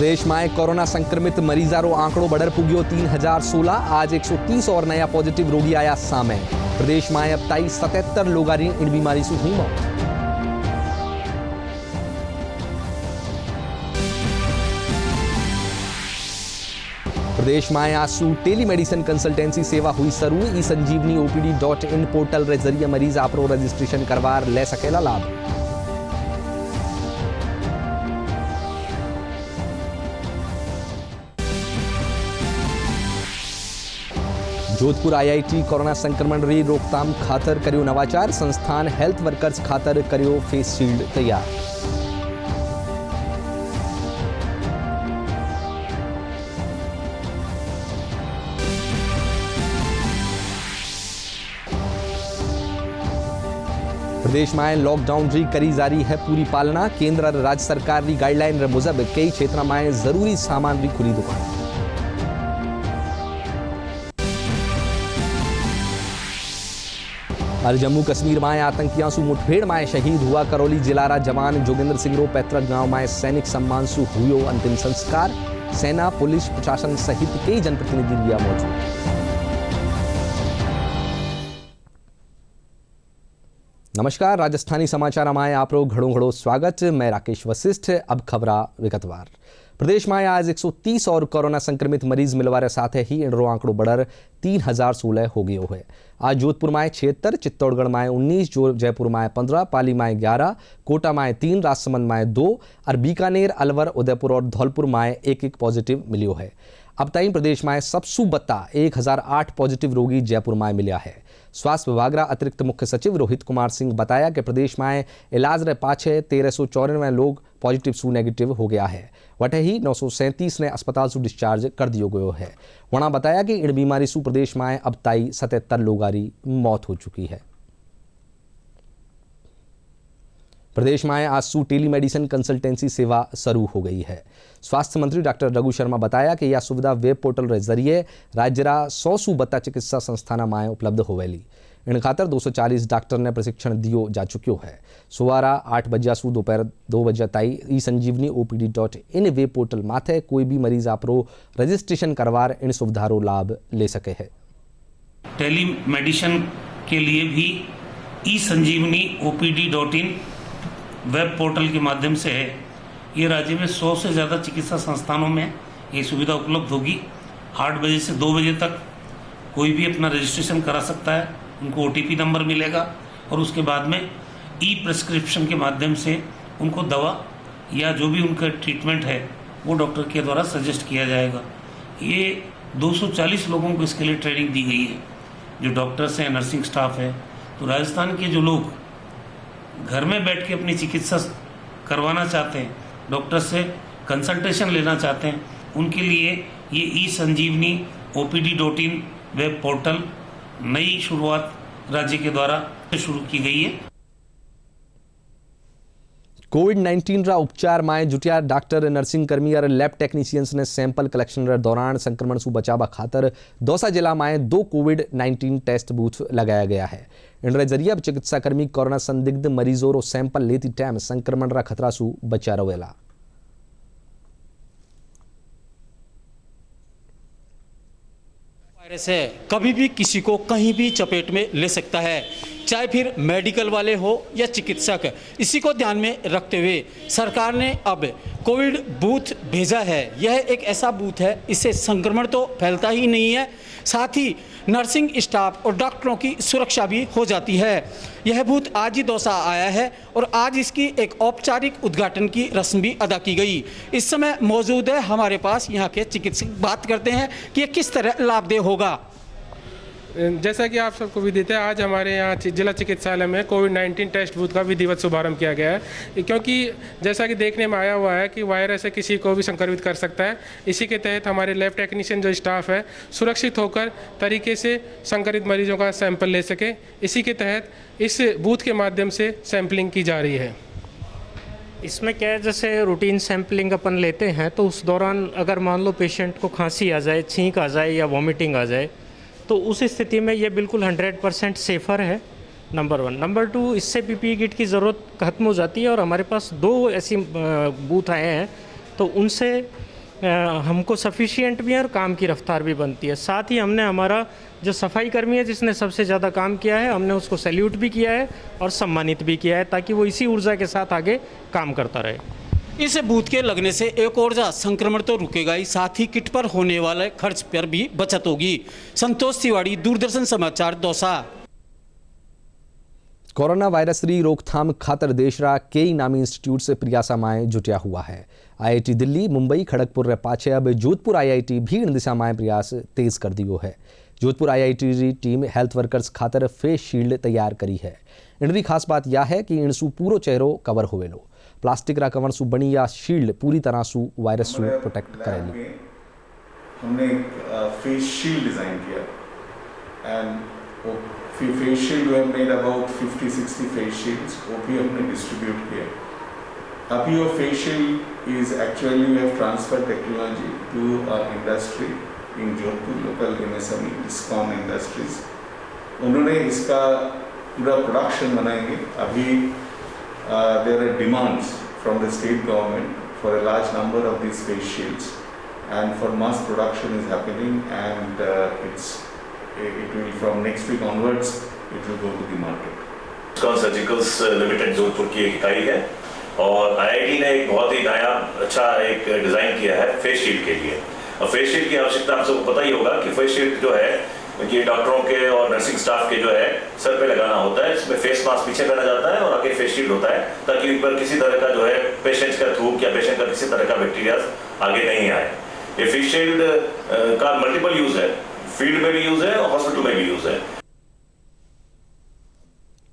प्रदेश में कोरोना संक्रमित मरीजारो आंकड़ो बढ़र पुग्यो 3016। आज 130 और नया पॉजिटिव रोगी आया सामे। प्रदेश में अब ताई 77 लोगारी इन बीमारी से हुई मौत। प्रदेश में आज टेलीमेडिसिन कंसल्टेंसी सेवा हुई शुरू। ई संजीवनी OPD.in पोर्टल रे जरिए मरीज आपरो रजिस्ट्रेशन करवार ले सकेला लाभ। जोधपुर IIT कोरोना संक्रमण री रोकथाम खातर करियो नवाचार। संस्थान हेल्थ वर्कर्स खातर करियो फेस शील्ड तैयार। प्रदेश में लॉकडाउन री करी जारी है पूरी पालना। केंद्र और राज्य सरकार री गाइडलाइन रे मुजब कई क्षेत्र में जरूरी सामान री खुली दुकान। और जम्मू कश्मीर में आतंकियों से मुठभेड़ में शहीद हुआ करौली जिलारा जवान जोगेंद्र सिंह रो पैतृक गांव में सैनिक सम्मान से हुयो अंतिम संस्कार। सेना, पुलिस, प्रशासन सहित कई जनप्रतिनिधि लिया मौजूद। नमस्कार, राजस्थानी समाचार में आपरो घड़ो घड़ो स्वागत। मैं राकेश वशिष्ठ। अब खबरा विगतवार। प्रदेश में आज 130 और कोरोना संक्रमित मरीज मिलवारे साथ ही इनरो आंकड़ो बढ़र 3016 हो गयो है। आज जोधपुर में 76, चित्तौड़गढ़ में 19, जयपुर में 15, पाली में 11, कोटा में 3, राजसमंद में 2 और बीकानेर, अलवर, उदयपुर और धौलपुर में एक पॉजिटिव मिलियो है। अब तक प्रदेश में सबसू बत्ता 1008 पॉजिटिव रोगी जयपुर में मिला है। स्वास्थ्य विभाग रा अतिरिक्त मुख्य सचिव रोहित कुमार सिंह बताया कि प्रदेश में इलाज रे पाछे 1394 लोग पॉजिटिव सू नेगेटिव हो गया है। वटे ही 937 ने अस्पताल से डिस्चार्ज कर दियो गयो है। वहाँ बताया कि इन बीमारी से प्रदेश में अब ताई 77 लोगारी मौत हो चुकी है। प्रदेश में आज टेलीमेडिसिन कंसल्टेंसी सेवा शुरू हो गई है। स्वास्थ्य मंत्री डॉक्टर रघु शर्मा बताया कि यह सुविधा वेब पोर्टल रे जरिए राज्यरा 100 सू बत्ता चिकित्सा संस्थान में उपलब्ध होवेली। इन खातर 240 डॉक्टर ने प्रशिक्षण दियो जा चुक्यो है। सुवारा 8 बजे से दोपहर 2 बजे ताई ई संजीवनी OPD.in वेब पोर्टल माथे कोई भी मरीज आपरो रजिस्ट्रेशन करवार इन सुविधारो लाभ ले सके है। टेलीमेडिसिन के लिए भी ई संजीवनी OPD.in वेब पोर्टल के माध्यम से है। ये राज्य में 100 से ज़्यादा चिकित्सा संस्थानों में ये सुविधा उपलब्ध होगी। 8 बजे से 2 बजे तक कोई भी अपना रजिस्ट्रेशन करा सकता है। उनको OTP नंबर मिलेगा और उसके बाद में ई प्रिस्क्रिप्शन के माध्यम से उनको दवा या जो भी उनका ट्रीटमेंट है वो डॉक्टर के द्वारा सजेस्ट किया जाएगा। ये 240 लोगों को इसके लिए ट्रेनिंग दी गई है, जो डॉक्टर्स हैं, नर्सिंग स्टाफ है। तो राजस्थान के जो लोग घर में बैठ के अपनी चिकित्सा करवाना चाहते हैं, डॉक्टर से कंसल्टेशन लेना चाहते हैं, उनके लिए ये ई संजीवनी OPD.in वेब पोर्टल नई शुरुआत राज्य के द्वारा शुरू की गई है। कोविड-19 रा उपचार में जुटिया डॉक्टर, नर्सिंग कर्मी और लैब टेक्नीशियंस ने सैंपल कलेक्शन रे दौरान संक्रमण से बचावा खातर दौसा जिला में 2 कोविड-19 टेस्ट बूथ लगाया गया है। इन जरिए अब चिकित्सा कर्मी कोरोना संदिग्ध मरीजों रो सैंपल लेती टाइम संक्रमण रा खतरा से बचा रहेला। वायरस है, कभी भी किसी को कहीं भी चपेट में ले सकता है, चाहे फिर मेडिकल वाले हो या चिकित्सक। इसी को ध्यान में रखते हुए सरकार ने अब कोविड बूथ भेजा है। यह एक ऐसा बूथ है, इससे संक्रमण तो फैलता ही नहीं है, साथ ही नर्सिंग स्टाफ और डॉक्टरों की सुरक्षा भी हो जाती है। यह बूथ आज ही दौसा आया है और आज इसकी एक औपचारिक उद्घाटन की रस्म भी अदा की गई। इस समय मौजूद है हमारे पास यहाँ के चिकित्सक। बात करते हैं कि यह किस तरह लाभदेय होगा। जैसा कि आप सबको भी देते हैं, आज हमारे यहाँ जिला चिकित्सालय में कोविड-19 टेस्ट बूथ का विधिवत शुभारंभ किया गया है, क्योंकि जैसा कि देखने में आया हुआ है कि वायरस है किसी को भी संक्रमित कर सकता है। इसी के तहत हमारे लैब टेक्नीशियन जो स्टाफ है सुरक्षित होकर तरीके से संक्रमित मरीजों का सैंपल ले सके। इसी के तहत इस बूथ के माध्यम से सैंपलिंग की जा रही है। इसमें क्या है, जैसे रूटीन सैंपलिंग अपन लेते हैं तो उस दौरान अगर मान लो पेशेंट को खांसी आ जाए, छींक आ जाए या वॉमिटिंग आ जाए, तो उस स्थिति में ये बिल्कुल 100% सेफ़र है, नंबर 1। नंबर 2, इससे PPE किट की ज़रूरत खत्म हो जाती है और हमारे पास 2 ऐसी बूथ आए हैं, तो उनसे हमको सफिशिएंट भी है और काम की रफ्तार भी बनती है। साथ ही हमने हमारा जो सफाई कर्मी है जिसने सबसे ज़्यादा काम किया है, हमने उसको सैल्यूट भी किया है और सम्मानित भी किया है, ताकि वो इसी ऊर्जा के साथ आगे काम करता रहे। इस बूथ के लगने से एक और संक्रमण तो रुकेगा ही, साथ ही किट पर होने वाले खर्च पर भी बचत होगी। संतोष तिवाड़ी, दूरदर्शन समाचार, दौसा। कोरोना वायरस री रोकथाम खातर देशरा कई नामी इंस्टीट्यूट से प्रयासमाएं जुटिया हुआ है। IIT दिल्ली, मुंबई, खड़गपुर रे पाछे अब जोधपुर IIT भी इन दिशा में प्रयास तेज कर दियो है। जोधपुर IIT री टीम हेल्थ वर्कर्स खातर फेस शील्ड तैयार करी है। इनरी खास बात यह है कि इनसू पूरो चेहरो कवर होवेलो। प्लास्टिक रा कवर सु बनी या शील्ड पूरी तरह सु वायरस सु प्रोटेक्ट करेली। हमने एक फेस शील्ड डिज़ाइन किया एंड वो face shield we have made about 50-60 face shields, वो भी हमने डिस्ट्रीब्यूट किया। अभी वो face shield is actually we have transfer technology to our industry in Jodhpur local MSME discom industries. उन्होंने इसका पूरा प्रोडक्शन बनाएंगे। अभी there are demands from the state government for a large number of these face shields, and for mass production is happening, and it will from next week onwards it will go to the market. ISKCON surgicals limited Jodhpur की एक इकाई है और IIT ने एक बहुत ही नायाब अच्छा एक डिज़ाइन किया है फेस शील्ड के लिए। और फेस शील्ड की आवश्यकता आप सबको पता ही होगा कि फेस शील्ड जो है ये डॉक्टरों के और नर्सिंग स्टाफ के जो है सर पे लगाना होता है। इसमें फेस मास्क पीछे पहना जाता है और आगे फेस शील्ड होता है, ताकि इन पर किसी तरह का जो है पेशेंट का थूक या पेशेंट का किसी तरह का बैक्टीरिया आगे नहीं आए। ये फेस शील्ड का मल्टीपल यूज है, फील्ड में भी यूज है और हॉस्पिटल में भी यूज है।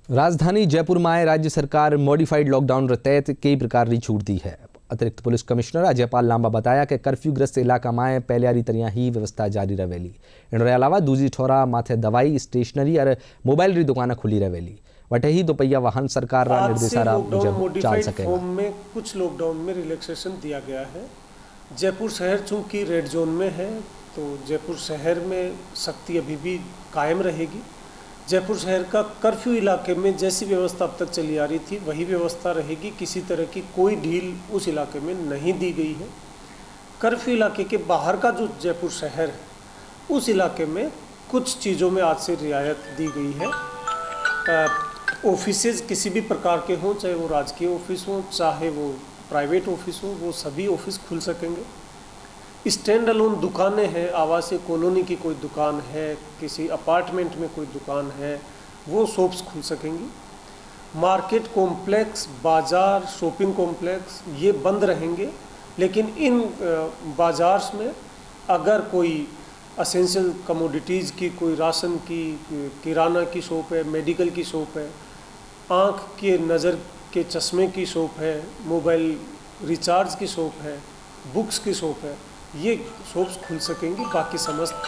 राजधानी जयपुर में राज्य सरकार मॉडिफाइड लॉकडाउन रे तहत कई प्रकार की छूट दी है। अतिरिक्त पुलिस कमिश्नर अजयपाल लांबा बताया कि कर्फ्यूग्रस्त इलाका में पहलियारी तरह ही व्यवस्था जारी रहेली। इनके अलावा दूसरी ठोरा माथे दवाई, स्टेशनरी और मोबाइल री दुकान खुली रहेली। वटे ही दोपहिया वाहन सरकार रा निर्देशारा मुजब चल सके। में कुछ लॉकडाउन में रिलैक्सेशन दिया गया है। जयपुर शहर चूंकि रेड जोन में है, तो जयपुर शहर में सख्ती अभी भी कायम रहेगी। जयपुर शहर का कर्फ्यू इलाके में जैसी व्यवस्था अब तक चली आ रही थी वही व्यवस्था रहेगी। किसी तरह की कोई ढील उस इलाके में नहीं दी गई है। कर्फ्यू इलाके के बाहर का जो जयपुर शहर है उस इलाके में कुछ चीज़ों में आज से रियायत दी गई है। ऑफिसेज किसी भी प्रकार के हों, चाहे वो राजकीय ऑफिस हों चाहे वो प्राइवेट ऑफिस हों, वो सभी ऑफिस खुल सकेंगे। स्टैंड अलोन दुकानें हैं, आवासीय कॉलोनी की कोई दुकान है, किसी अपार्टमेंट में कोई दुकान है, वो शॉप्स खुल सकेंगी। मार्केट कॉम्प्लेक्स, बाज़ार, शॉपिंग कॉम्प्लेक्स ये बंद रहेंगे, लेकिन इन बाज़ार्स में अगर कोई असेंशियल कमोडिटीज़ की, कोई राशन की, किराना की शॉप है, मेडिकल की शॉप है, आँख के नज़र के चश्मे की शॉप है, मोबाइल रिचार्ज की शॉप है, बुक्स की शॉप है, ये शॉप्स खुल सकेंगी। बाकी समस्त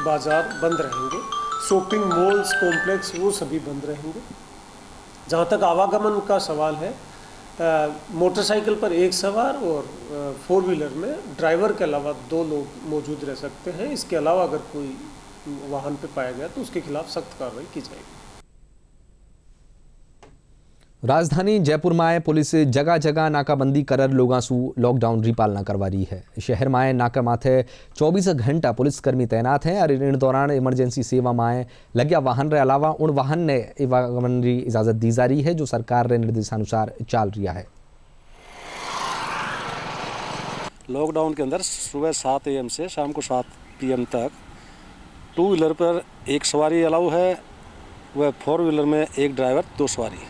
बाज़ार बंद रहेंगे। शॉपिंग मॉल्स, कॉम्प्लेक्स वो सभी बंद रहेंगे। जहाँ तक आवागमन का सवाल है, मोटरसाइकिल पर एक सवार और 4 व्हीलर में ड्राइवर के अलावा 2 लोग मौजूद रह सकते हैं। इसके अलावा अगर कोई वाहन पे पाया गया तो उसके खिलाफ सख्त कार्रवाई की जाएगी। राजधानी जयपुर में पुलिस जगह जगह नाकाबंदी कर लोगों से लॉकडाउन री पालना करवा रही है। शहर में नाका माथे 24 घंटा पुलिसकर्मी तैनात हैं और इन दौरान इमरजेंसी सेवा में लग्या वाहन रे अलावा उन वाहन ने आवागमन री इजाज़त दी जा रही है जो सरकार रे निर्देशानुसार चल रहा है। लॉकडाउन के अंदर सुबह 7 AM से शाम को 7 PM तक 2 व्हीलर पर एक सवारी अलाउ है, वह 4 व्हीलर में एक ड्राइवर 2 सवारी।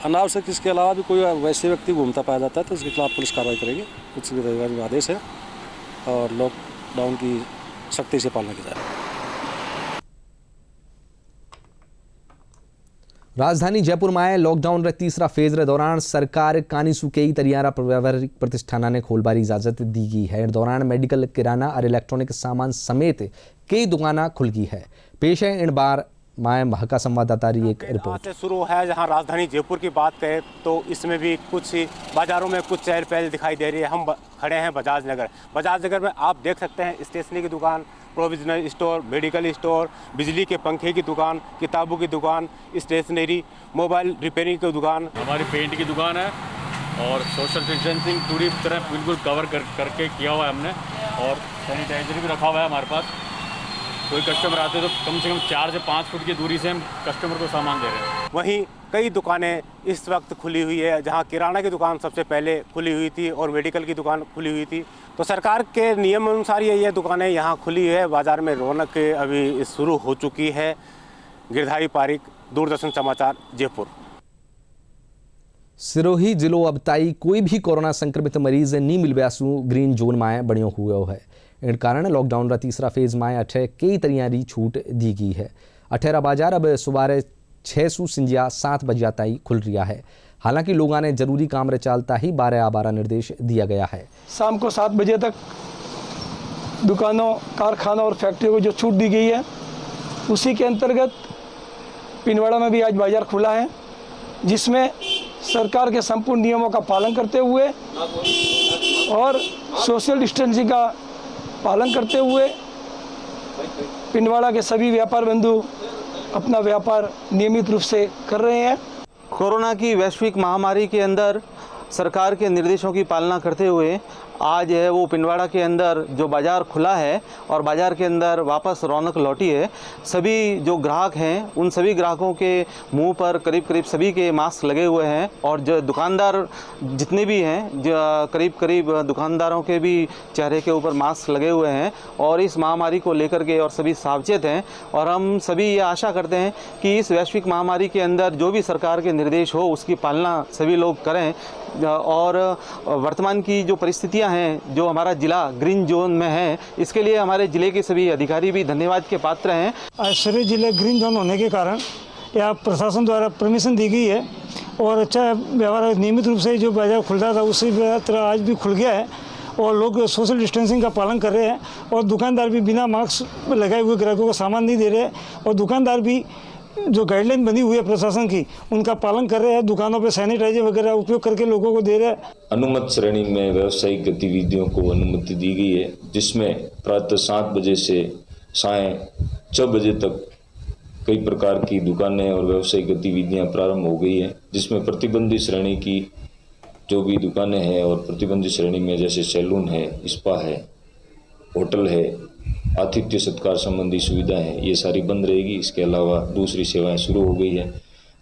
अनावश्यक इसके अलावा भी कोई वैसे व्यक्ति घूमता पाया जाता है तो उसके खिलाफ पुलिस कार्रवाई करेगी। उच्च अधिकारी का आदेश है और लॉकडाउन की सख्ती से पालना की जाए। राजधानी जयपुर में लॉकडाउन रे तीसरा फेज रे दौरान सरकार कानीसू कई तरियारा व्यावहारिक प्रतिष्ठान ने खोलबारी इजाजत दी गई है। इस दौरान मेडिकल, किराना और इलेक्ट्रॉनिक सामान समेत कई दुकाना खुल गई है। पेश है इन बार माए महका संवाददाता री एक रिपोर्ट। से शुरू है जहां राजधानी जयपुर की बात करें तो इसमें भी कुछ बाजारों में कुछ चहल पहल दिखाई दे रही है। हम खड़े हैं बजाज नगर में आप देख सकते हैं स्टेशनरी की दुकान, प्रोविजनल स्टोर, मेडिकल स्टोर, बिजली के पंखे की दुकान, किताबों की दुकान, स्टेशनरी, मोबाइल रिपेयरिंग की दुकान, हमारी पेंट की दुकान है और सोशल डिस्टेंसिंग पूरी तरह बिल्कुल कवर करके किया हुआ है हमने, और सैनिटाइजर भी रखा हुआ है हमारे पास। कोई कस्टमर आते तो कम से कम 4 से 5 फुट की दूरी से हम कस्टमर को सामान दे रहे हैं। वहीं कई दुकानें इस वक्त खुली हुई है, जहां किराना की दुकान सबसे पहले खुली हुई थी और मेडिकल की दुकान खुली हुई थी। तो सरकार के नियम अनुसार ये दुकानें यहाँ खुली है। बाज़ार में रौनक अभी शुरू हो चुकी है। गिरधारी पारिक, दूरदर्शन समाचार, जयपुर। सिरोही जिलो अब ताई कोई भी कोरोना संक्रमित मरीज नहीं मिल ब्यासू ग्रीन जोन में बणियो हुओ है। इन कारण लॉकडाउन रा तीसरा फेज में अठे कई तरियां री छूट दी गई है। अठेरा बाजार अब सुबह 6 सू सिंजिया 7 बजे ताई खुल रहा है। हालांकि लोगों ने जरूरी काम रे चालता ही 12 निर्देश दिया गया है। शाम को 7 बजे तक दुकानों, कारखानों और फैक्ट्रियों को जो छूट दी गई है, उसी के अंतर्गत पिंडवाड़ा में भी आज बाजार खुला है, जिसमें सरकार के संपूर्ण नियमों का पालन करते हुए और सोशल डिस्टेंसिंग का पालन करते हुए पिंडवाड़ा के सभी व्यापार बंधु अपना व्यापार नियमित रूप से कर रहे हैं। कोरोना की वैश्विक महामारी के अंदर सरकार के निर्देशों की पालना करते हुए आज है वो पिंडवाड़ा के अंदर जो बाज़ार खुला है और बाज़ार के अंदर वापस रौनक लौटी है। सभी जो ग्राहक हैं उन सभी ग्राहकों के मुंह पर करीब सभी के मास्क लगे हुए हैं, और जो दुकानदार जितने भी हैं, जो करीब दुकानदारों के भी चेहरे के ऊपर मास्क लगे हुए हैं और इस महामारी को लेकर के और सभी सावचेत हैं। और हम सभी ये आशा करते हैं कि इस वैश्विक महामारी के अंदर जो भी सरकार के निर्देश हो उसकी पालना सभी लोग करें। और वर्तमान की जो परिस्थितियां हैं, जो हमारा ज़िला ग्रीन जोन में है, इसके लिए हमारे ज़िले के सभी अधिकारी भी धन्यवाद के पात्र हैं। आज सिरोही जिले ग्रीन जोन होने के कारण यहाँ प्रशासन द्वारा परमिशन दी गई है और अच्छा व्यवहार नियमित रूप से जो बाजार खुल रहा था उसी तरह आज भी खुल गया है और लोग सोशल डिस्टेंसिंग का पालन कर रहे हैं और दुकानदार भी बिना मास्क लगाए हुए ग्राहकों को सामान नहीं दे रहे हैं और दुकानदार भी जो गाइडलाइन बनी हुई है प्रशासन की उनका पालन कर रहे हैं। दुकानों पे सैनिटाइजर वगैरह उपयोग करके लोगों को दे रहे हैं। अनुमत श्रेणी में व्यावसायिक गतिविधियों को अनुमति दी गई है, जिसमें प्रातः 7 बजे से सायं 6 बजे तक कई प्रकार की दुकानें और व्यावसायिक गतिविधियां प्रारंभ हो गई हैं, जिसमें प्रतिबंधित श्रेणी की जो भी दुकानें हैं और प्रतिबंधित श्रेणी में जैसे सैलून है, स्पा है, होटल है, आतिथ्य सत्कार संबंधी सुविधाएं हैं, ये सारी बंद रहेगी। इसके अलावा दूसरी सेवाएं शुरू हो गई है।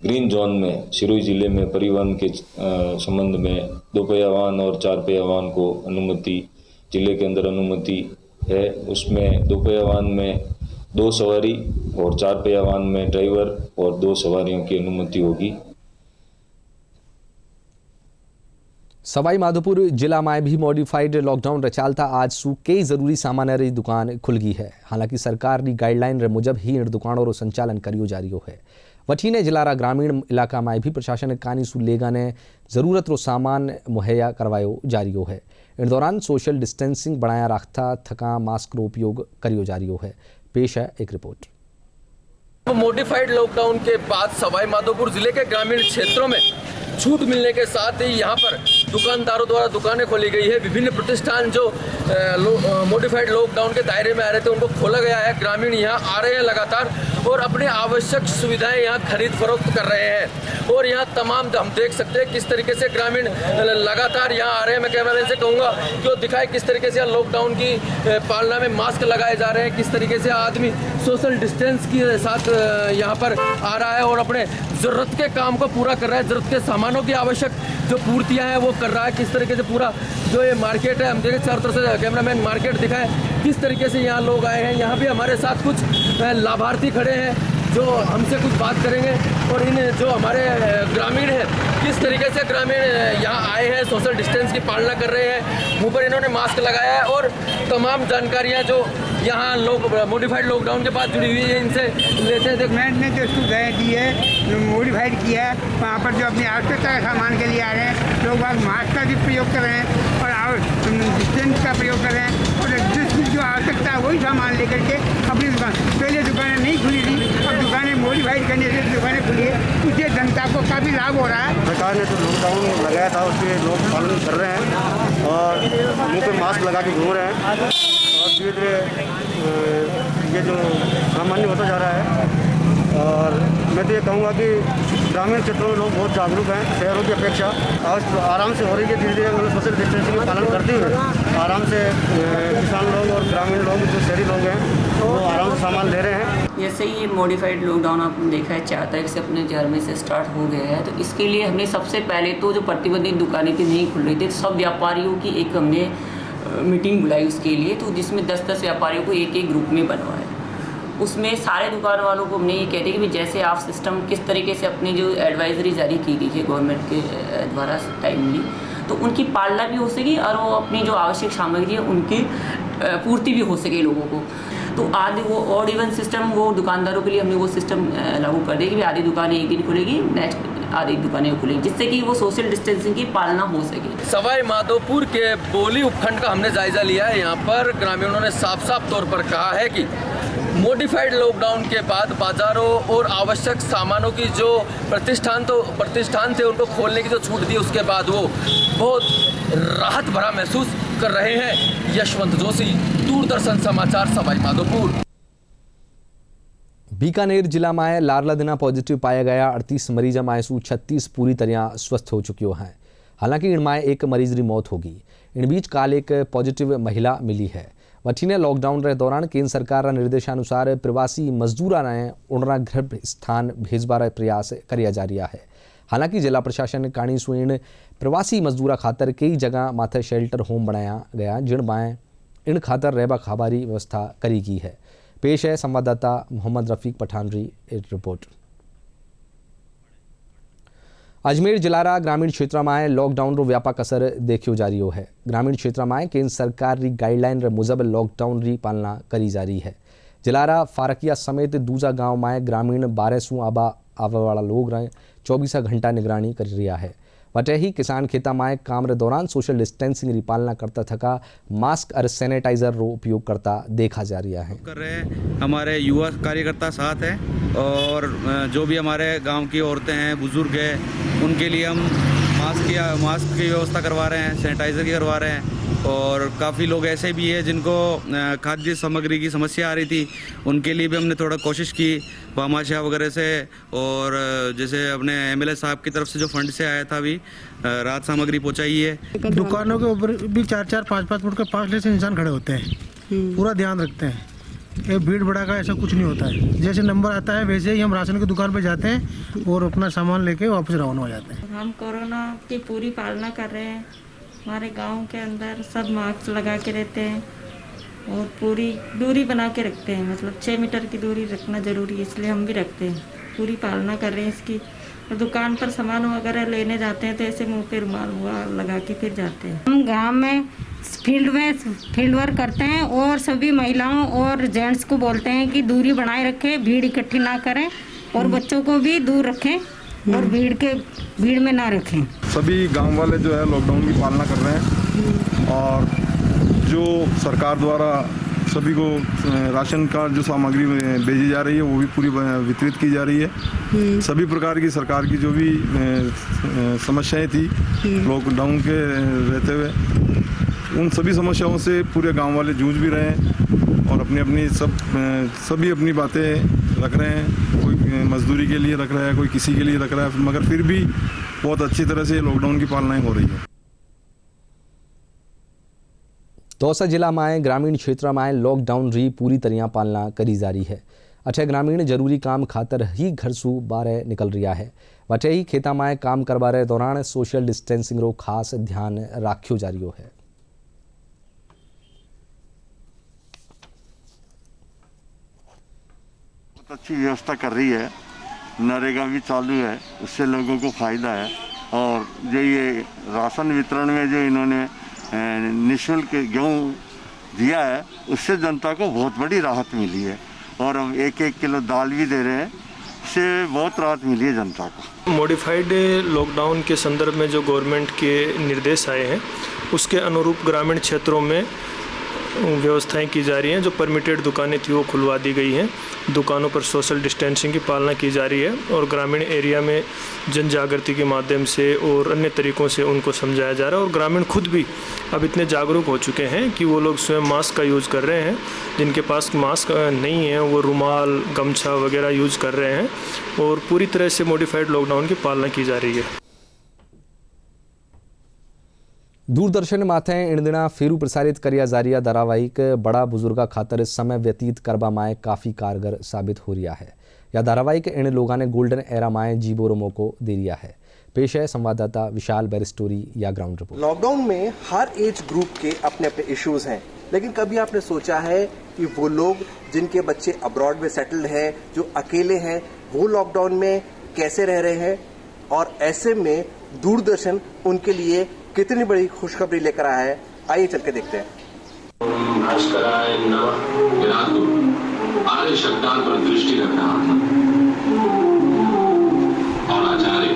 ग्रीन जोन में सिरोही जिले में परिवहन के संबंध में 2 पहिया वाहन और 4 पहिया वाहन को अनुमति जिले के अंदर अनुमति है। उसमें 2 पहिया वाहन में 2 सवारी और 4 पहिया वाहन में ड्राइवर और 2 सवारियों की अनुमति होगी। सवाई माधोपुर जिला में भी मॉडिफाइड लॉकडाउन रचालता आज सू कई जरूरी सामान री दुकान खुल गई है। हालांकि सरकार की गाइडलाइन रे मुजब ही इन दुकानों रो संचालन करियो जा रही है। वठीने जिलारा ग्रामीण इलाका में भी प्रशासन कानी सू लेगा ने जरूरत रो सामान मुहैया करवायो जा रही है। इन दौरान सोशल डिस्टेंसिंग बनाया रखता थका मास्क रो उपयोग करियो जा रही है। पेश है एक रिपोर्ट। मॉडिफाइड लॉकडाउन के बाद सवाई माधोपुर जिले के ग्रामीण क्षेत्रों में छूट मिलने के साथ ही यहाँ पर दुकानदारों द्वारा दुकानें खोली गई है। विभिन्न प्रतिष्ठान जो मॉडिफाइड लॉकडाउन के दायरे में आ रहे थे उनको खोला गया है। ग्रामीण यहाँ आ रहे हैं लगातार और अपने आवश्यक सुविधाएं यहाँ खरीद फरोख्त कर रहे हैं और यहाँ तमाम हम देख सकते हैं किस तरीके से ग्रामीण लगातार यहाँ आ रहे हैं। मैं कैमरामैन से कहूँगा कि वो दिखाए किस तरीके से लॉकडाउन की पालना में मास्क लगाए जा रहे हैं, किस तरीके से आदमी सोशल डिस्टेंस के साथ यहाँ पर आ रहा है और अपने ज़रूरत के काम को पूरा कर रहा है। ज़रूरत के सामानों की आवश्यक जो पूर्तियाँ हैं वो कर रहा है। किस तरीके से पूरा जो ये मार्केट है, हम देखें चारों तरफ से कैमरामैन मार्केट दिखाए किस तरीके से यहाँ लोग आए हैं। यहाँ भी हमारे साथ कुछ लाभार्थी खड़े हैं जो हमसे कुछ बात करेंगे और इन जो हमारे ग्रामीण हैं किस तरीके से ग्रामीण यहाँ आए हैं, सोशल डिस्टेंस की पालना कर रहे हैं, मुँह पर इन्होंने मास्क लगाया है और तमाम जानकारियाँ जो यहाँ लोग मॉडिफाइड लॉकडाउन के बाद जुड़ी हुई है इनसे लेते हैं। गवर्नमेंट ने जो सुविधाएँ दी है, मॉडिफाइड किया है, वहाँ पर जो अपनी आवश्यकता के सामान के लिए आ रहे हैं लोग बाग मास्क का भी प्रयोग कर रहे हैं और डिस्टेंस का प्रयोग कर रहे हैं और जिस जो आवश्यकता है वही सामान लेकर के अपनी दुकान, पहले दुकानें नहीं खुली थी, अब दुकानें मॉडिफाइड करने से दुकानें खुली है, इससे जनता को काफ़ी लाभ हो रहा है। सरकार ने जो लॉकडाउन लगाया था उसके लोग पालन कर रहे हैं और मुँह पे मास्क लगा के घूम रहे हैं और धीरे धीरे ये जो सामान्य होता जा रहा है और मैं तो ये कहूँगा कि ग्रामीण क्षेत्रों में लोग बहुत जागरूक हैं शहरों की अपेक्षा। आज आराम से हो रही है, धीरे धीरे मतलब सोशल डिस्टेंसिंग का पालन करते हुए आराम से किसान लोग और ग्रामीण लोग जो शहरी लोग हैं वो आराम से सामान ले रहे हैं। जैसे ये मॉडिफाइड लॉकडाउन आपने देखा है 4 तारीख से अपने जर्मनी से स्टार्ट हो गया है, तो इसके लिए हमने सबसे पहले तो जो प्रतिबंधित दुकानें थी नहीं खुल रही थी, सब व्यापारियों की एक हमने मीटिंग बुलाई उसके लिए, तो जिसमें 10-10 व्यापारियों को एक ग्रुप में बनवाया। उसमें सारे दुकान वालों को हमने ये कहते हैं कि जैसे आप सिस्टम किस तरीके से अपनी जो एडवाइजरी जारी की गई है गवर्नमेंट के द्वारा टाइमली, तो उनकी पालना भी हो सके और वो अपनी जो आवश्यक सामग्री है उनकी पूर्ति भी हो सके लोगों को। तो आधे वो ऑड इवन सिस्टम वो दुकानदारों के लिए हमने वो सिस्टम लागू कर दिया कि आधी दुकानें एक दिन खुलेगी, नेक्स्ट आधी दुकानें खुलेगी, जिससे कि वो सोशल डिस्टेंसिंग की पालना हो सके। सवाई माधोपुर के बोली उपखंड का हमने जायजा लिया है। यहाँ पर ग्रामीणों ने साफ तौर पर कहा है कि मॉडिफाइड लॉकडाउन के बाद बाजारों और आवश्यक सामानों की जो प्रतिष्ठान थे उनको खोलने की जो छूट दी, उसके बाद वो बहुत राहत भरा महसूस कर रहे हैं। यशवंत जोशी, दूरदर्शन समाचार, सवाई माधोपुर। बीकानेर जिला में लारला दिना पॉजिटिव पाया गया 38 मरीज में सू 36 पूरी तरह स्वस्थ हो चुकी हैं। हालांकि इनमें एक मरीज की मौत होगी। इन बीच काल एक पॉजिटिव महिला मिली है। वठीने लॉकडाउन रे दौरान केंद्र सरकार निर्देशानुसार प्रवासी मजदूरा ने उनरा गृह स्थान भेजबार प्रयास किया जा रहा है। हालांकि जिला प्रशासन काणी सुइन प्रवासी मजदूरा खातर कई जगह माथे शेल्टर होम बनाया गया, जिनमें इन खातर रहबा खाबारी व्यवस्था करी गई है। पेश है संवाददाता मोहम्मद रफीक पठान री रिपोर्ट। अजमेर जिलारा ग्रामीण क्षेत्र में लॉकडाउन रो व्यापक असर देखो जा रही है। ग्रामीण क्षेत्र में केंद्र सरकार री गाइडलाइन रे मुजब लॉकडाउन री पालना करी जा रही है। जिलारा फारकिया समेत दूजा गांव में ग्रामीण 12 सू आवा वाला लोग 24 घंटा निगरानी कर रहा है। वटे ही किसान खेता में काम रे दौरान सोशल डिस्टेंसिंग री पालना करता थका मास्क और सैनिटाइजर रो उपयोग करता देखा जा रहा है। कर रहे हैं हमारे युवा कार्यकर्ता साथ हैं और जो भी हमारे गांव की औरतें हैं, बुजुर्ग हैं, उनके लिए हम मास्क की व्यवस्था करवा रहे हैं, सैनिटाइजर की करवा रहे हैं। और काफ़ी लोग ऐसे भी हैं जिनको खाद्य सामग्री की समस्या आ रही थी, उनके लिए भी हमने थोड़ा कोशिश की भामाशाह वगैरह से, और जैसे अपने एमएलए साहब की तरफ से जो फंड से आया था, भी राहत सामग्री पहुंचाई है। दुकानों के ऊपर भी 4-4, 5-5 फुट के 5 से इंसान खड़े होते हैं, पूरा ध्यान रखते हैं। ये भीड़ भड़ाका ऐसा कुछ नहीं होता है। जैसे नंबर आता है वैसे ही हम राशन की दुकान पे जाते हैं और अपना सामान लेके वापस रवाना हो जाते हैं। हम कोरोना की पूरी पालना कर रहे हैं। हमारे गांव के अंदर सब मास्क लगा के रहते हैं और पूरी दूरी बना के रखते हैं, मतलब 6 मीटर की दूरी रखना जरूरी है, इसलिए हम भी रखते हैं। पूरी पालना कर रहे हैं इसकी। और दुकान पर सामान वगैरह लेने जाते हैं तो ऐसे मुंह पे रुमाल लगा के फिर जाते हैं। हम गांव में फील्ड वर्क करते हैं और सभी महिलाओं और जेंट्स को बोलते हैं कि दूरी बनाए रखें, भीड़ इकट्ठी ना करें और बच्चों को भी दूर रखें और भीड़ में ना रखें। सभी गांव वाले जो है लॉकडाउन की पालना कर रहे हैं और जो सरकार द्वारा सभी को राशन का जो सामग्री भेजी जा रही है वो भी पूरी वितरित की जा रही है। सभी प्रकार की सरकार की जो भी समस्याएं थी लॉकडाउन के रहते हुए, उन सभी समस्याओं से पूरे गांव वाले जूझ भी रहे हैं और अपनी सभी अपनी बातें रख रहे हैं। कोई मजदूरी के लिए रख रहा है, कोई किसी के लिए रख रहा है, मगर फिर भी बहुत अच्छी तरह से लॉकडाउन की पालना हो रही है। दौसा जिला में ग्रामीण क्षेत्र में लॉकडाउन री पूरी तरह पालना करी जा रही है। अठे ग्रामीण जरूरी काम खातर ही घर सू बारे निकल रहा है। वटे ही खेता में काम करवारे दौरान सोशल डिस्टेंसिंग रो खास ध्यान राख्यो जा रही है। बहुत अच्छी व्यवस्था कर रही है, नरेगा भी चालू है, उससे लोगों को फायदा है। और जो ये राशन वितरण में जो इन्होंने निःशुल्क गेहूँ दिया है, उससे जनता को बहुत बड़ी राहत मिली है। और हम 1-1 किलो दाल भी दे रहे हैं, इससे बहुत राहत मिली है जनता को। मॉडिफाइड लॉकडाउन के संदर्भ में जो गवर्नमेंट के निर्देश आए हैं उसके अनुरूप ग्रामीण क्षेत्रों में व्यवस्थाएं की जा रही हैं। जो परमिटेड दुकानें थी वो खुलवा दी गई हैं। दुकानों पर सोशल डिस्टेंसिंग की पालना की जा रही है और ग्रामीण एरिया में जन जागृति के माध्यम से और अन्य तरीक़ों से उनको समझाया जा रहा है। और ग्रामीण खुद भी अब इतने जागरूक हो चुके हैं कि वो लोग स्वयं मास्क का यूज़ कर रहे हैं। जिनके पास मास्क नहीं है वो रुमाल, गमछा वगैरह यूज़ कर रहे हैं और पूरी तरह से मॉडिफाइड लॉकडाउन की पालना की जा रही है। दूरदर्शन माथे इणदिना फेरू प्रसारित कर्या जारिया धारावाहिक बड़ा बुजुर्गा खातर समय व्यतीत करवा माए काफ़ी कारगर साबित हो रहा है। यह धारावाहिक इन लोगों ने गोल्डन एरा माए जीबोरो मौको दे दिया है। पेश है संवाददाता विशाल बैरिस्टोरी या ग्राउंड रिपोर्ट। लॉकडाउन में हर एज ग्रुप के अपने अपने इश्यूज हैं, लेकिन कभी आपने सोचा है कि वो लोग जिनके बच्चे अब्रॉड में सेटल्ड हैं, जो अकेले हैं, वो लॉकडाउन में कैसे रह रहे हैं? और ऐसे में दूरदर्शन उनके लिए कितनी बड़ी खुशखबरी लेकर आया है, आइए चल के देखते हैं। आर्य शब्दान पर दृष्टि रख रहा था और आचार्य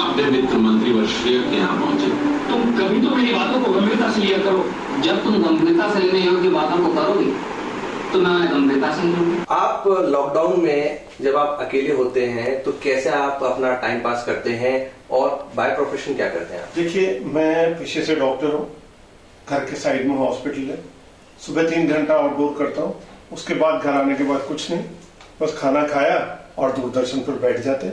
अपने मित्र मंत्री व श्रेय के यहाँ पहुंचे। तुम कभी तो मेरी बातों को गंभीरता से लिया करो। जब तुम गंभीरता से लेने योग्य बातों को करोगे तो मैं गंभीरता से लूंगी। आप लॉकडाउन में जब आप अकेले होते हैं तो कैसे आप अपना टाइम पास करते हैं और बाय प्रोफेशन क्या करते हैं? देखिए, मैं पेशे से डॉक्टर हूँ। घर के साइड में हॉस्पिटल है। सुबह 3 घंटा आउटडोर करता हूँ। उसके बाद घर आने के बाद कुछ नहीं, बस खाना खाया और दूरदर्शन पर बैठ जाते।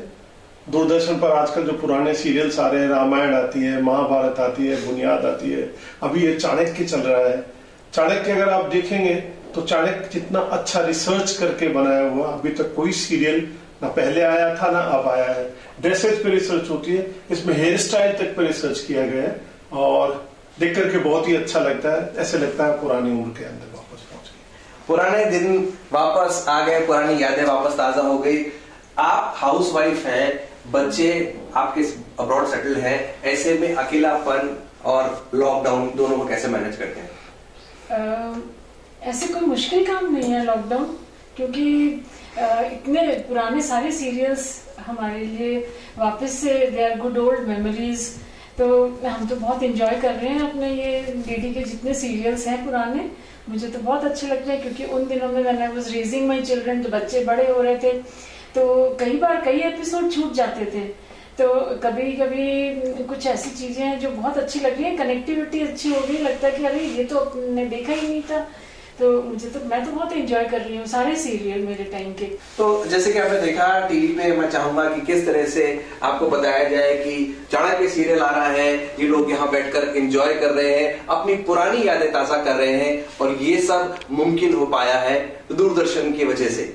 दूरदर्शन पर आजकल जो पुराने सीरियल्स आ रहे हैं, रामायण आती है, महाभारत आती है, बुनियाद आती है, अभी ये चाणक्य चल रहा है। चाणक्य अगर आप देखेंगे तो चाणक्य जितना अच्छा रिसर्च करके बनाया हुआ, अभी तक कोई सीरियल ना पहले आया था ना अब आया है। ड्रेसेस पे रिसर्च होती है, इसमें हेयर स्टाइल तक पे रिसर्च किया गया है और देख करके बहुत ही अच्छा लगता है। ऐसे लगता है पुरानी उम्र के अंदर वापस पहुंच गए, पुराने दिन वापस आ गए, पुरानी यादें वापस ताजा हो गई। आप हाउसवाइफ हैं, बच्चे आपके अब्रॉड सेटल हैं, ऐसे में अकेलापन और लॉकडाउन दोनों को कैसे मैनेज करते हैं? ऐसे कोई मुश्किल काम नहीं है लॉकडाउन, क्योंकि इतने पुराने सारे सीरियल्स हमारे लिए वापस से they are good old memories. तो हम तो बहुत एंजॉय कर रहे हैं अपने ये डीडी के जितने सीरियल्स हैं पुराने। मुझे तो बहुत अच्छे लगते हैं, क्योंकि उन दिनों में when I was raising my children, तो बच्चे बड़े हो रहे थे, तो कई बार कई एपिसोड छूट जाते थे। तो कभी कभी कुछ ऐसी चीजें हैं जो बहुत अच्छी लग रही है, कनेक्टिविटी अच्छी हो गई, लगता है कि अरे ये तो आपने देखा ही नहीं था। तो मैं तो बहुत एंजॉय कर रही हूँ सारे सीरियल मेरे टाइम के। तो जैसे कि आपने देखा टीवी पे, मैं चाहूंगा कि किस तरह से आपको बताया जाए कि चाणक्य सीरियल आ रहा है, ये लोग यहाँ बैठकर एंजॉय कर रहे हैं, अपनी पुरानी यादें ताजा कर रहे हैं, और ये सब मुमकिन हो पाया है दूरदर्शन की वजह से।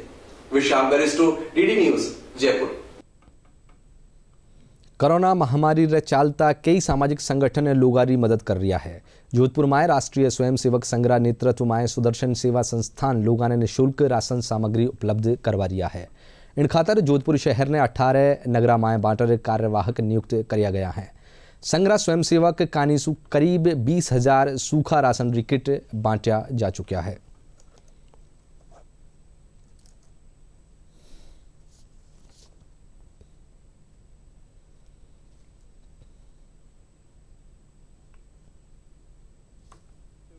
विशाल बैरिस्टो, डीडी न्यूज, जयपुर। कोरोना महामारी रे चालता कई सामाजिक संगठन लोगारी मदद कर रहा है। जोधपुर में राष्ट्रीय स्वयंसेवक संघ नेतृत्व में सुदर्शन सेवा संस्थान लोगों ने निःशुल्क राशन सामग्री उपलब्ध करवा रहा है। इन खातर जोधपुर शहर ने 18 नगरा माए बांटर कार्यवाहक नियुक्त किया गया है। संघ स्वयंसेवक कानीसु करीब 20,000 सूखा राशन किट बांटा जा चुका है।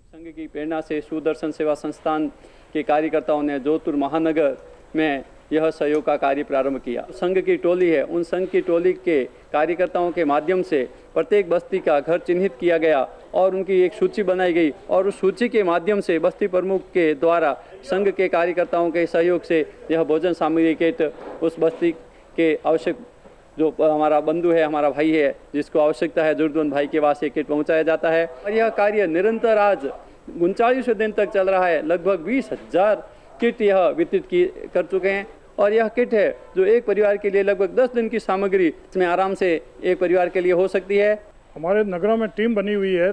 संघ की प्रेरणा से सुदर्शन सेवा संस्थान के कार्यकर्ताओं ने जोधपुर महानगर में यह सहयोग का कार्य प्रारंभ किया। संघ की टोली है, उन संघ की टोली के कार्यकर्ताओं के माध्यम से प्रत्येक बस्ती का घर चिन्हित किया गया और उनकी एक सूची बनाई गई, और उस सूची के माध्यम से बस्ती प्रमुख के द्वारा संघ के कार्यकर्ताओं के सहयोग से यह भोजन सामग्री किट उस बस्ती के आवश्यक, जो हमारा बंधु है, हमारा भाई है, जिसको आवश्यकता है, जरूरतमंद भाई के पास ये किट पहुंचाया जाता है। और यह कार्य निरंतर आज 39 दिन तक चल रहा है। लगभग 20,000 किट यह वितरित कर चुके हैं, और यह किट है जो एक परिवार के लिए लगभग 10 दिन की सामग्री इसमें आराम से एक परिवार के लिए हो सकती है। हमारे नगरों में टीम बनी हुई है।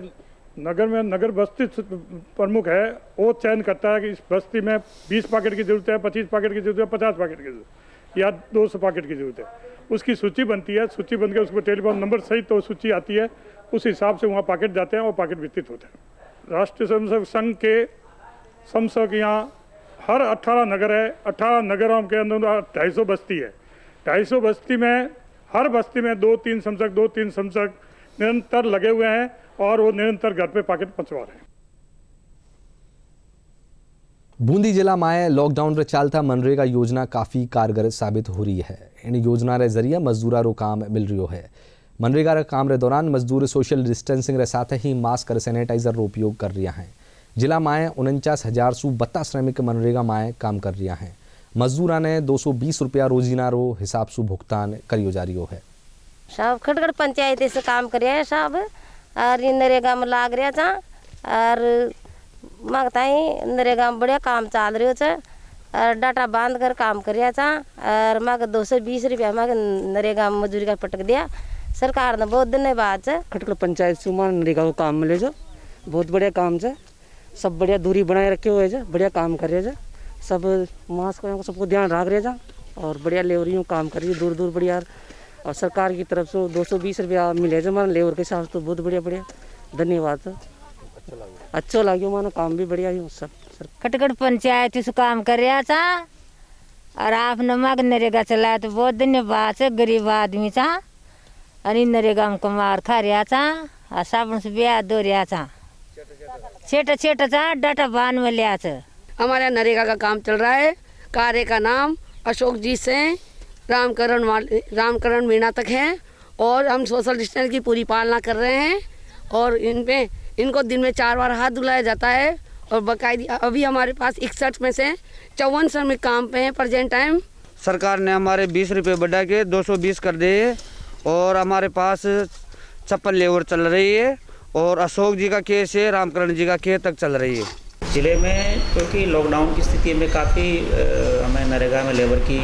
नगर में नगर बस्ती प्रमुख है, वो चयन करता है कि इस बस्ती में 20 पैकेट की जरूरत है, 25 पैकेट की जरूरत है, 50 पैकेट की जरूरत या 200 पैकेट की जरूरत है। उसकी सूची बनती है, सूची बनकर उसको टेलीफोन नंबर सहित तो सूची आती है, उस हिसाब से वहाँ पैकेट जाते हैं और पैकेट वितरित होते हैं। राष्ट्रीय स्वयंसेवक संघ के समसक यहाँ हर 18 नगर है। 18 नगरों के अंदर 250 बस्ती है। 250 बस्ती में हर बस्ती में 2-3 समसक निरंतर लगे हुए हैं और वो निरंतर घर पे पैकेट पहुँचवा रहे हैं। बूंदी जिला में लॉकडाउन रे चालता मनरेगा योजना काफ़ी कारगर साबित हो रही है। इन योजना रे जरिए मजदूरा रो काम मिल रही है। मनरेगा रे काम रे दौरान मजदूर सोशल डिस्टेंसिंग रे साथ ही मास्क और सैनिटाइजर रो उपयोग कर रहा है। जिला में 49,000 श्रमिक मनरेगा में काम कर रहा है। मजदूरा ने 220 रुपया रोजीना रो हिसाब से भुगतान करियो जा रही है। सब खटखट पंचायत से काम कर सब और नरेगा में लाग रहा था और मांगता ही नरेगा में बढ़िया काम चल रही है और डाटा बांध कर काम कर रहा था और माँ 220 रुपया माँ नरेगा में मजदूरी का पटक दिया। सरकार ने बहुत धन्यवाद है। खटखट पंचायत से नरेगा को काम मिले जो बहुत बढ़िया काम है। सब बढ़िया दूरी बनाए रखे हुए है, बढ़िया काम कर रहे हैं। सब मास्क सबको ध्यान रख रहे हैं और बढ़िया लेबरियों काम कर रही है दूर दूर बढ़िया। और सरकार की तरफ से 220 रुपया मिले जो मानो लेबर के हिसाब से तो बहुत बढ़िया बढ़िया धन्यवाद। अच्छा लगे मानो काम भी बढ़िया ही सब। खटखट पंचायत से काम कर रहा था और आपने मग नरेगा चलाया तो बहुत धन्यवाद है। गरीब आदमी था और नरेगा में कमार खा रहा था और साबुन से ब्याह धो रहा था। छेटा छेटा था डाटा बांध में लिया था। हमारे नरेगा का काम चल रहा है। कार्य का नाम अशोक जी से रामकरण मीणा तक है और हम सोशल डिस्टेंस की पूरी पालना कर रहे हैं और इनको दिन में 4 बार हाथ धुलाया जाता है और बाकायदी अभी हमारे पास 61 में से 54 श्रमिक काम पे हैं प्रेजेंट टाइम। सरकार ने हमारे 20 रुपये बढ़ा के 220 कर दिए और हमारे पास 56 लेबर चल रही है और अशोक जी का केस है, रामकरण जी का केस तक चल रही है। जिले में क्योंकि लॉकडाउन की स्थिति में काफ़ी हमें नरेगा में लेबर की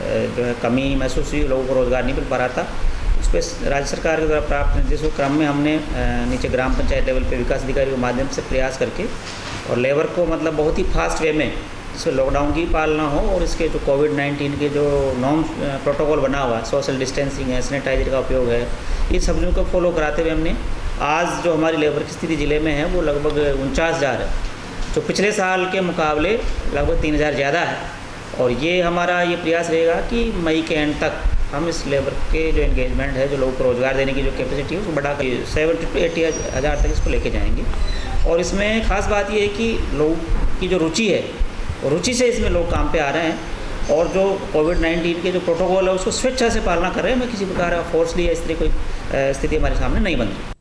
जो है कमी महसूस हुई, लोगों को रोज़गार नहीं मिल पा रहा था। उस पर राज्य सरकार के द्वारा प्राप्त निर्देशों के क्रम में हमने नीचे ग्राम पंचायत लेवल पे विकास अधिकारी के माध्यम से प्रयास करके और लेबर को मतलब बहुत ही फास्ट वे में जिसमें लॉकडाउन की पालना हो और इसके जो कोविड-19 के जो नॉर्म्स प्रोटोकॉल बना हुआ है, सोशल डिस्टेंसिंग है, सैनिटाइजर का उपयोग है, इन सभी को फॉलो कराते हुए हमने आज जो हमारी लेबर की स्थिति ज़िले में है वो लगभग 49,000 है, जो पिछले साल के मुकाबले लगभग 3,000 ज़्यादा है। और ये हमारा ये प्रयास रहेगा कि मई के एंड तक हम इस लेबर के जो एंगेजमेंट है, जो लोगों को रोज़गार देने की जो कैपेसिटी है उसको बढ़ा कर 70 to 80 हज़ार तक इसको लेके जाएंगे। और इसमें खास बात ये है कि लोगों की जो रुचि है, रुचि से इसमें लोग काम पे आ रहे हैं और जो कोविड-19 के जो प्रोटोकॉल है उसको स्वेच्छा से पालना कर रहे हैं। मैं किसी प्रकार का फोर्सली या इस तरह कोई स्थिति हमारे सामने नहीं बन रही।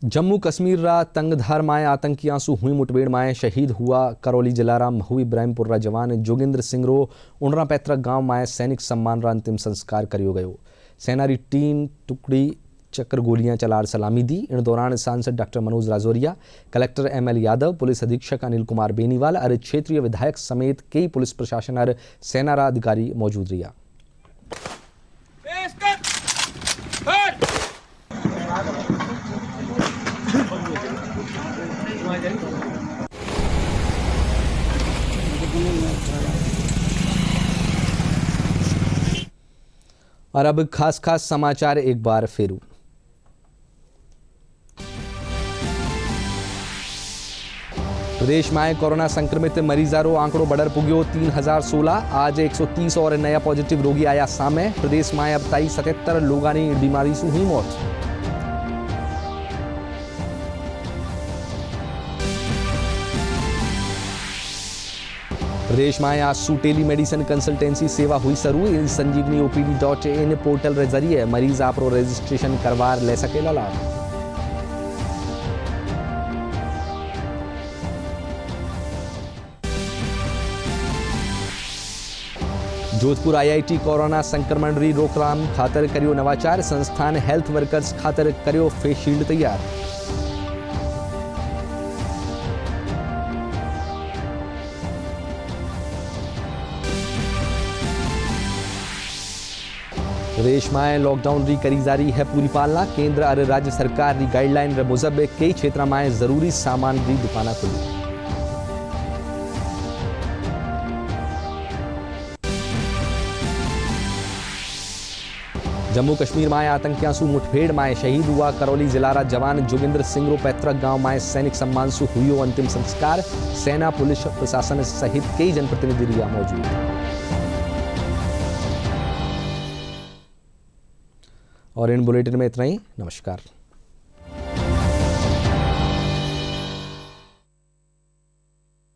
जम्मू कश्मीर रा तंगधार माए आतंकियों से हुई मुठभेड़ माए शहीद हुआ करौली जिलारा महू इब्राहिमपुर रा जवान जोगिंद्र सिंह रो उंडरा पैतृक गांव माए सैनिक सम्मान रा अंतिम संस्कार करियो गयो। सेना री 3 टुकड़ी चक्कर गोलियां चलार सलामी दी। इन दौरान सांसद doctor Manoj Rajoria, collector ML Yadav, police अधीक्षक अनिल कुमार बेनीवाल और क्षेत्रीय विधायक समेत कई पुलिस प्रशासन और सेना रा अधिकारी मौजूद रहा। और अब खास समाचार एक बार फिर। प्रदेश में कोरोना संक्रमित मरीजों आंकड़ो बढ़र पुग्यो 3016। आज 130 और नया पॉजिटिव रोगी आया सामने। प्रदेश में अब ताई 77 लोगों की बीमारी से हुई मौत। प्रदेश में आज सू टेलीमेडिसिन कंसल्टेंसी सेवा हुई शुरू। संजीवनी OPD.in पोर्टल के जरिए मरीज आप रजिस्ट्रेशन करवा ले सकेला लाभ। जोधपुर IIT कोरोना संक्रमण री रोकथाम खातर करियो नवाचार। संस्थान हेल्थ वर्कर्स खातर करियो फेस शील्ड तैयार। प्रदेश में लॉकडाउन री करी जारी है पूरी पालना। केंद्र और राज्य सरकार री गाइडलाइन रे मुजब कई क्षेत्र में जरूरी सामान री दुकाना खुली। जम्मू कश्मीर में आतंकियों से मुठभेड़ में शहीद हुआ करौली जिलारा जवान जोगिंद्र सिंह रो पैतृक गांव में सैनिक सम्मान से हुई अंतिम संस्कार। सेना, पुलिस प्रशासन सहित कई जनप्रतिनिधि रिया मौजूद। और इन बुलेटिन में इतना ही। नमस्कार।